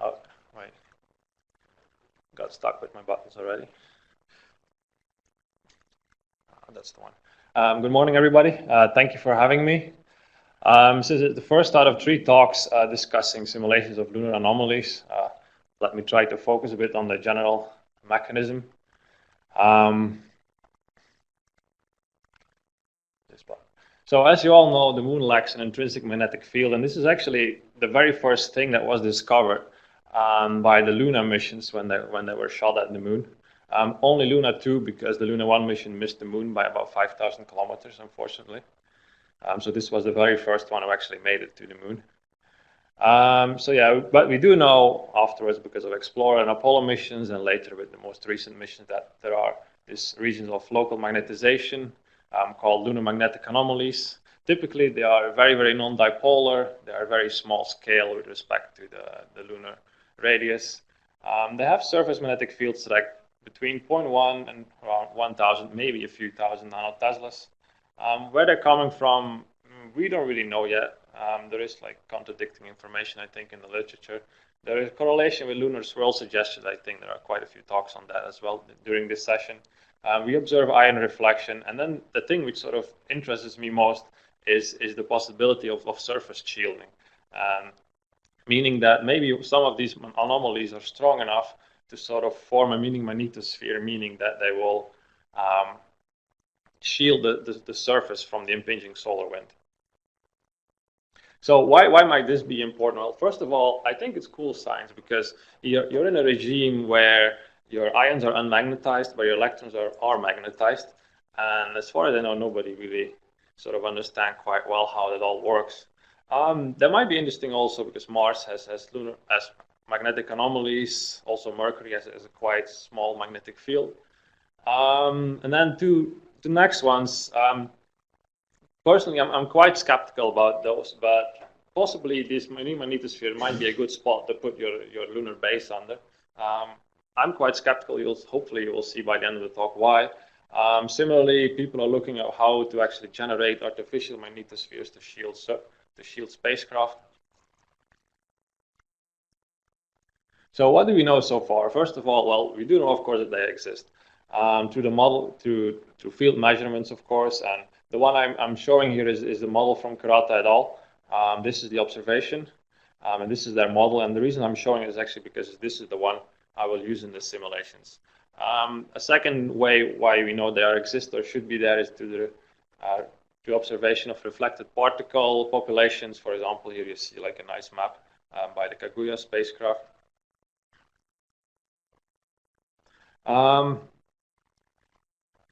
Oh, wait. Got stuck with my buttons already. That's the one. Good morning, everybody. Thank you for having me. This is the first out of 3 talks discussing simulations of lunar anomalies. Let me try to focus a bit on the general mechanism. So as you all know, the moon lacks an intrinsic magnetic field, and this is actually the very first thing that was discovered by the Lunar missions when they were shot at the moon. Only Luna 2, because the Luna 1 mission missed the moon by about 5,000 kilometers, unfortunately. So this was the very first one who actually made it to the moon. So yeah, but we do know afterwards, because of Explorer and Apollo missions, and later with the most recent missions, that there are these regions of local magnetization called lunar magnetic anomalies. Typically, they are very, very non-dipolar. They are very small scale with respect to the lunar radius. They have surface magnetic fields like between 0.1 and around 1,000, maybe a few thousand nanoteslas. Where they're coming from, we don't really know yet. There is like contradicting information, I think, in the literature. There is a correlation with lunar swirl suggestions. I think there are quite a few talks on that as well during this session. We observe ion reflection, and then the thing which sort of interests me most is the possibility of surface shielding, meaning that maybe some of these anomalies are strong enough to sort of form a meaning magnetosphere, meaning that they will shield the surface from the impinging solar wind. So why might this be important? Well, first of all, I think it's cool science because you're in a regime where your ions are unmagnetized, but your electrons are magnetized. And as far as I know, nobody really sort of understand quite well how that all works. That might be interesting also because Mars has magnetic anomalies. Also, Mercury has a quite small magnetic field. And then the next ones. Personally, I'm quite skeptical about those, but possibly this magnetosphere might be a good spot to put your lunar base under. I'm quite skeptical. Hopefully you will see by the end of the talk why. Similarly, people are looking at how to actually generate artificial magnetospheres to shield spacecraft. So what do we know so far? First of all, well, we do know, of course, that they exist through the model, through field measurements, of course, and the one I'm showing here is the model from Kurata et al. This is the observation, and this is their model. And the reason I'm showing it is actually because this is the one I will use in the simulations. A second way why we know they exist or should be there is to observation of reflected particle populations. For example, here you see like a nice map by the Kaguya spacecraft.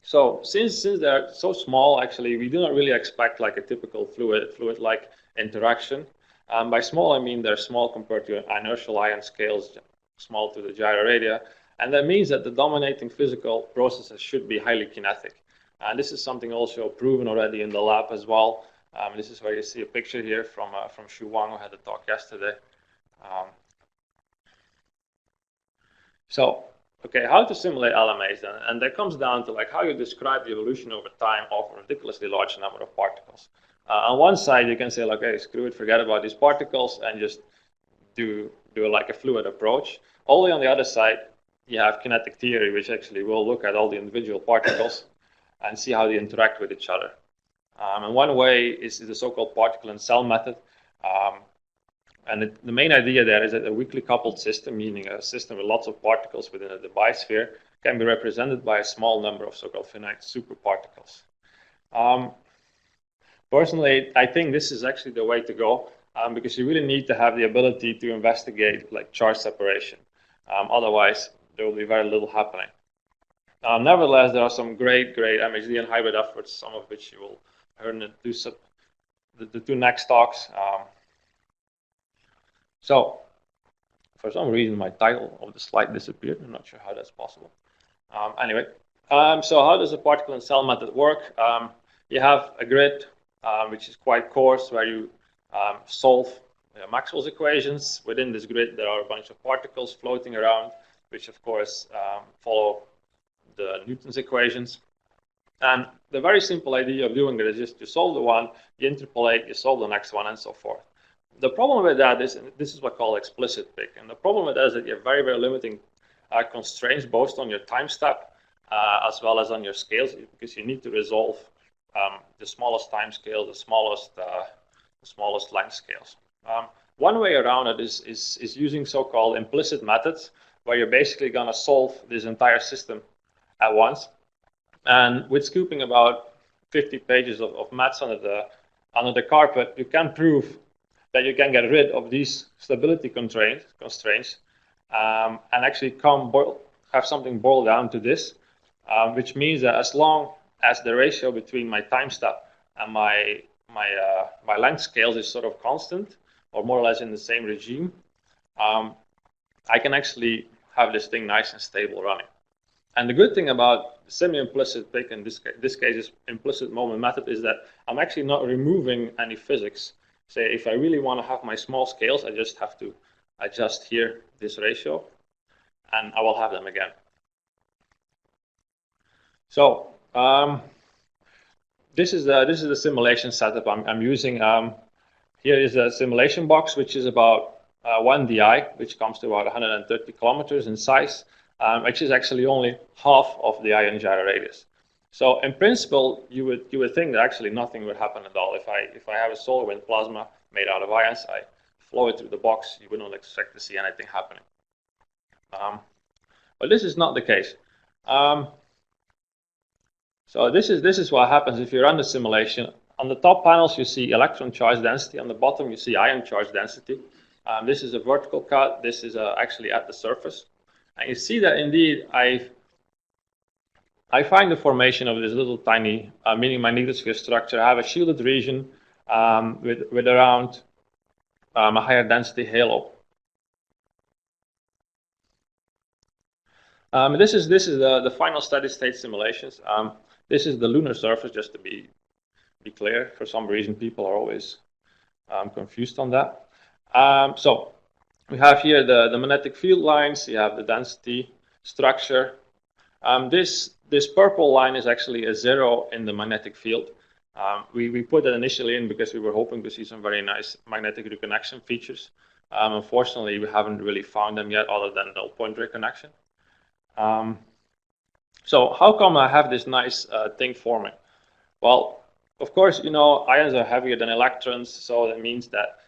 So since they're so small, actually, we do not really expect like a typical fluid-like interaction. By small, I mean they're small compared to inertial ion scales, small to the gyroradia. And that means that the dominating physical processes should be highly kinetic. And this is something also proven already in the lab as well. This is where you see a picture here from Xu Wang, who had a talk yesterday. Okay, how to simulate LMAs then? And that comes down to like how you describe the evolution over time of a ridiculously large number of particles. On one side, you can say like, hey, screw it, forget about these particles and just do like a fluid approach. Only on the other side, you have kinetic theory, which actually will look at all the individual particles and see how they interact with each other. And one way is the so-called particle and cell method. And the main idea there is that a weakly coupled system, meaning a system with lots of particles within a bisphere, can be represented by a small number of so-called finite superparticles. Personally, I think this is actually the way to go because you really need to have the ability to investigate like charge separation. Otherwise, there will be very little happening. Nevertheless, there are some great MHD and hybrid efforts, some of which you will hear in the 2 next talks. So, for some reason, my title of the slide disappeared. I'm not sure how that's possible. Anyway, so how does the particle and cell method work? You have a grid, which is quite coarse, where you solve Maxwell's equations. Within this grid, there are a bunch of particles floating around, which, of course, follow the Newton's equations. And the very simple idea of doing it is just you solve the one, you interpolate, you solve the next one, and so forth. The problem with that is, and this is what we call explicit PIC, and the problem with that is that you have very, very limiting constraints both on your time step as well as on your scales, because you need to resolve the smallest time scale, the smallest length scales. One way around it is using so-called implicit methods, where you're basically going to solve this entire system at once. And with scooping about 50 pages of maths under the carpet, you can prove that you can get rid of these stability constraints and actually have something boil down to this, which means that as long as the ratio between my time step and my length scales is sort of constant, or more or less in the same regime, I can actually have this thing nice and stable running. And the good thing about semi-implicit PIC, in this case is implicit moment method, is that I'm actually not removing any physics. Say, if I really want to have my small scales, I just have to adjust here this ratio, and I will have them again. So this is the simulation setup I'm using. Here is a simulation box, which is about 1 di, which comes to about 130 kilometers in size, which is actually only half of the ion gyro radius. So in principle, you would think that actually nothing would happen at all. If I have a solar wind plasma made out of ions, I flow it through the box, you wouldn't expect to see anything happening. But this is not the case. So this is what happens if you run the simulation. On the top panels, you see electron charge density. On the bottom, you see ion charge density. This is a vertical cut. This is actually at the surface. And you see that indeed I find the formation of this little tiny mini magnetosphere structure. I have a shielded region with around a higher density halo. This is the final steady state simulations. This is the lunar surface, just to be clear. For some reason, people are always confused on that. So we have here the magnetic field lines. You have the density structure. This purple line is actually a 0 in the magnetic field. We put that initially in because we were hoping to see some very nice magnetic reconnection features. Unfortunately, we haven't really found them yet, other than null point reconnection. So how come I have this nice thing forming? Well, of course, you know, ions are heavier than electrons, so that means that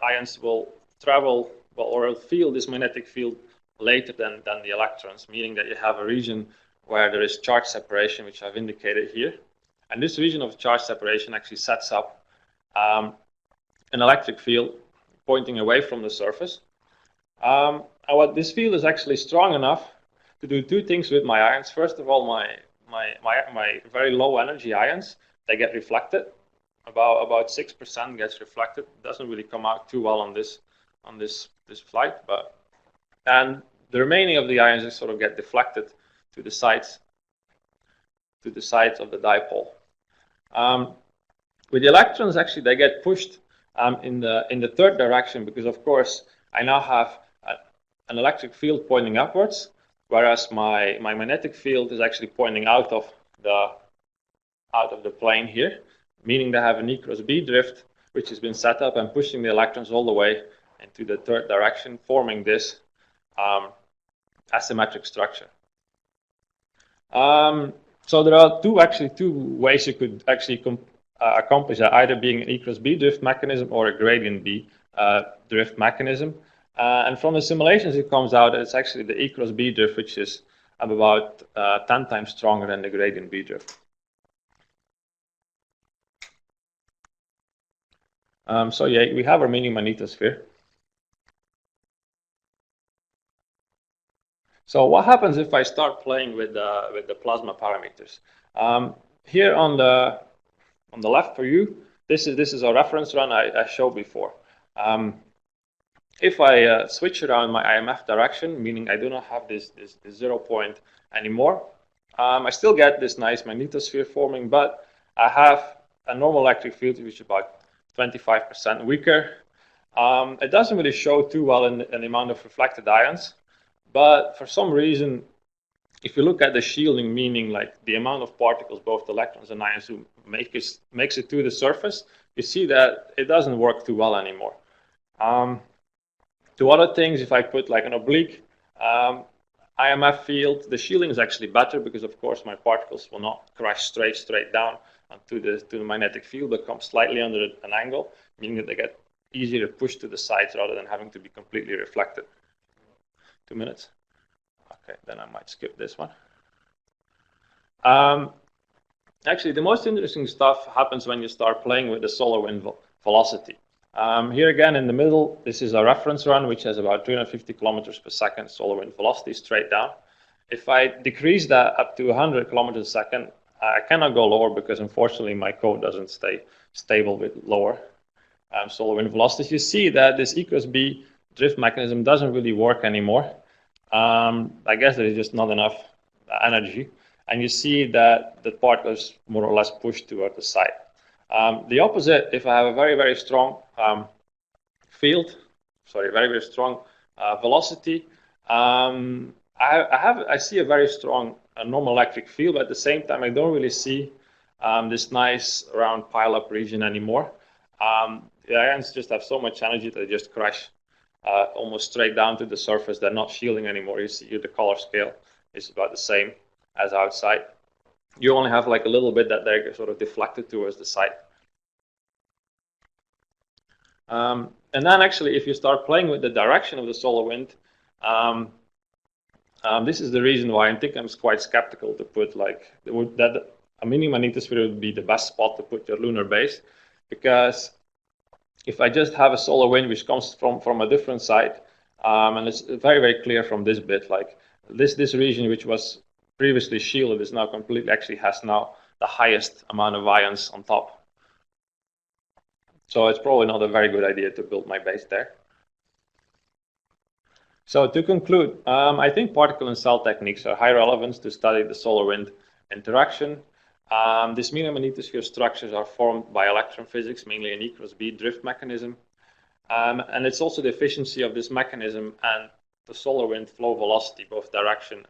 ions will travel, or will feel this magnetic field later than the electrons, meaning that you have a region where there is charge separation, which I've indicated here. And this region of charge separation actually sets up an electric field pointing away from the surface. And what this field is actually strong enough to do two things with my ions. First of all, my very low energy ions, they get reflected. About 6% gets reflected. It doesn't really come out too well on this flight, and the remaining of the ions just sort of get deflected to the sides of the dipole. With the electrons, actually, they get pushed in the third direction, because of course I now have an electric field pointing upwards, whereas my magnetic field is actually pointing out of the plane here, meaning they have an E cross B drift, which has been set up and pushing the electrons all the way into the third direction, forming this asymmetric structure. So there are two ways you could actually accomplish that, either being an E cross B drift mechanism or a gradient B drift mechanism. And from the simulations, it comes out that it's actually the E cross B drift, which is about 10 times stronger than the gradient B drift. So yeah, we have our mini magnetosphere. So what happens if I start playing with the plasma parameters? Here on the left for you, this is a reference run I showed before. If I switch around my IMF direction, meaning I do not have this 0 point anymore, I still get this nice magnetosphere forming, but I have a normal electric field which is about 25% weaker. It doesn't really show too well in the amount of reflected ions, but for some reason if you look at the shielding, meaning like the amount of particles, both electrons and ions, who makes it to the surface, you see that it doesn't work too well anymore. To other things, if I put like an oblique IMF field, the shielding is actually better because, of course, my particles will not crash straight down to the magnetic field, but come slightly under an angle, meaning that they get easier to push to the sides rather than having to be completely reflected. 2 minutes. Okay, then I might skip this one. Actually, the most interesting stuff happens when you start playing with the solar wind velocity. Here again in the middle, this is a reference run which has about 350 kilometers per second solar wind velocity straight down. If I decrease that up to 100 kilometers a second, I cannot go lower because unfortunately my code doesn't stay stable with lower solar wind velocities. You see that this E equals B drift mechanism doesn't really work anymore. I guess there is just not enough energy. And you see that the particles more or less push toward the side. The opposite, if I have a very, very strong field, very strong velocity, I see a very strong normal electric field, but at the same time, I don't really see this nice round pile-up region anymore. The ions just have so much energy that they just crash almost straight down to the surface. They're not shielding anymore. You see here the color scale is about the same as outside. You only have like a little bit that they're sort of deflected towards the side. And then actually, if you start playing with the direction of the solar wind, this is the reason why I think I'm quite skeptical to put like that a mini magnetosphere would be the best spot to put your lunar base, because if I just have a solar wind which comes from a different side, and it's very, very clear from this bit, like this region which was previously shielded is now completely, actually has now the highest amount of ions on top. So it's probably not a very good idea to build my base there. So to conclude, I think particle and cell techniques are high relevance to study the solar wind interaction. These mini magnetosphere structures are formed by electron physics, mainly an E equals B drift mechanism. And it's also the efficiency of this mechanism and the solar wind flow velocity, both direction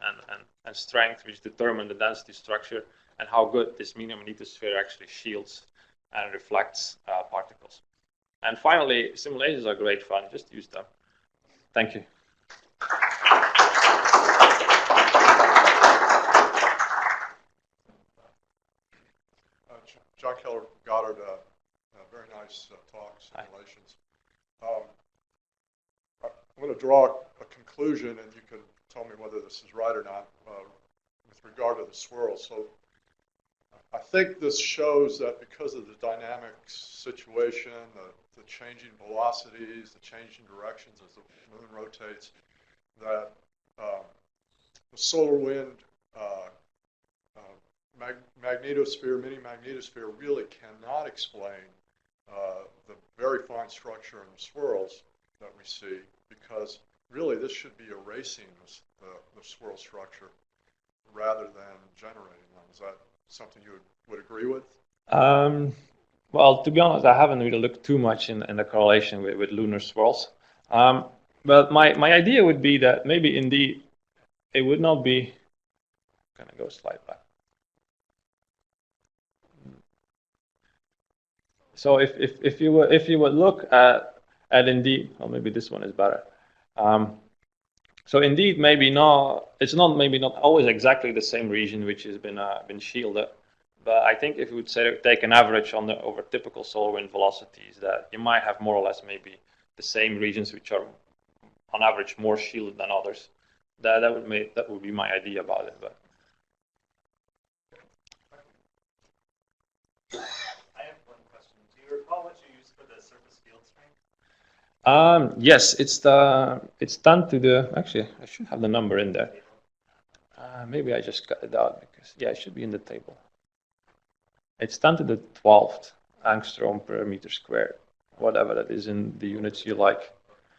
and strength, which determine the density structure and how good this mini magnetosphere actually shields and reflects particles. And finally, simulations are great fun. Just use them. Thank you. John Keller Goddard, very nice talk, simulations. I'm going to draw a conclusion, and you can tell me whether this is right or not with regard to the swirl. So I think this shows that because of the dynamic situation, the changing velocities, the changing directions as the moon rotates, that the solar wind magnetosphere, mini magnetosphere, really cannot explain the very fine structure in the swirls that we see, because really this should be erasing the swirl structure rather than generating them. Is that something you would agree with? Well, to be honest, I haven't really looked too much in the correlation with lunar swirls. But my idea would be that maybe indeed it would not be. Can I go a slide back? So if you would look at indeed, or maybe this one is better. So indeed, maybe not. It's not maybe not always exactly the same region which has been shielded. But I think if you would say take an average over typical solar wind velocities, that you might have more or less maybe the same regions which are on average more shielded than others. That would be my idea about it. But I have one question. Do you recall what you used for the surface field strength? Yes, it's 10 to the. Actually, I should have the number in there. Maybe I just cut it out because it should be in the table. It's 10 to the 12th angstrom per meter squared, whatever that is in the units you like.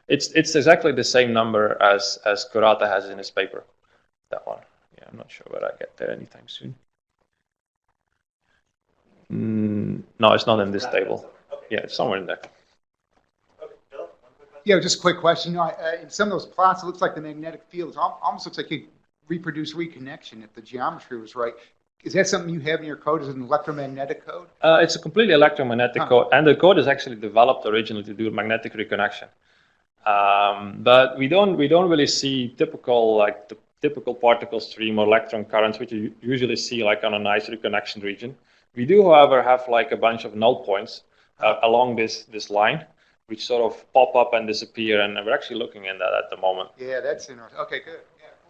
It's exactly the same number as Kurata has in his paper. That one. Yeah, I'm not sure whether I get there anytime soon. No, it's not in this table. Yeah, it's somewhere in there. Okay, Bill, one quick question. Yeah, just a quick question. In some of those plots, it looks like the magnetic field almost looks like you reproduce reconnection if the geometry was right. Is that something you have in your code as an electromagnetic code? It's a completely electromagnetic code, and the code is actually developed originally to do magnetic reconnection. But we don't really see typical typical particle stream or electron currents, which you usually see like on a nice reconnection region. We do, however, have like a bunch of null points along this line, which sort of pop up and disappear, and we're actually looking at that at the moment. Yeah, that's interesting. Okay, good. Yeah.